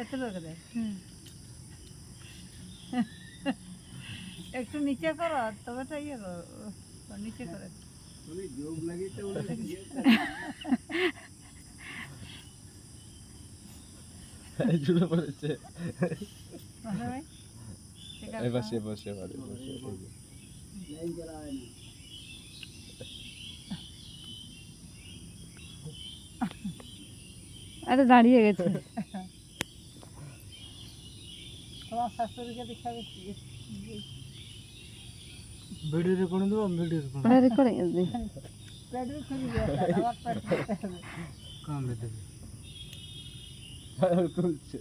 এত রেখে দেয়। একটু নিচে করো তবে তো ইয়ে করো, নিচে করে জুড়ে পড়েছে ভাই এবার সে বসে পারে বসে আরে দাঁড়িয়ে গেছে। তোমার শাশুড়িকে দেখাবে ভিডিও রেকর্ড দেবো, ভিডিও ওটা রেকর্ডিং আছে। পেট্রোল খুঁজে দিয়ে আবার পেট্রোল হবে কাম দেবে। তুলছে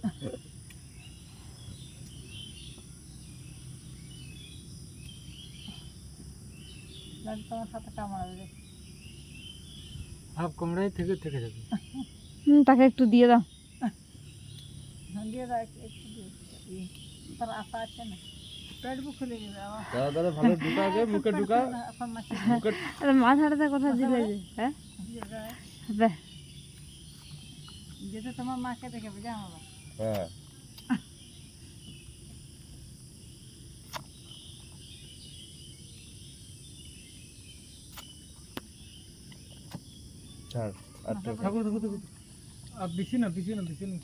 তোমার সাথে কামড়াবে। হাফ কামড়াই থেকে থেকে যাবে। তাকে একটু দিয়ে দাও। দিয়ে দাও একটু দিয়ে, তার আশা আছে না, পেট বুক খুলে যাবে আবার। দাদা দাদা ভালো ঢুকা আগে মুখে ঢুকা এখন মাছি মুখে আরে মাথাটা কোথায় দিলে যে? হ্যাঁ বে, যেটা তোমার মাকে দেখাবে জানো না। হ্যাঁ ছাড় আর ঠাকুর ঠাকুর ঠাকুর। আর বেশি না বেশি না বেশি না।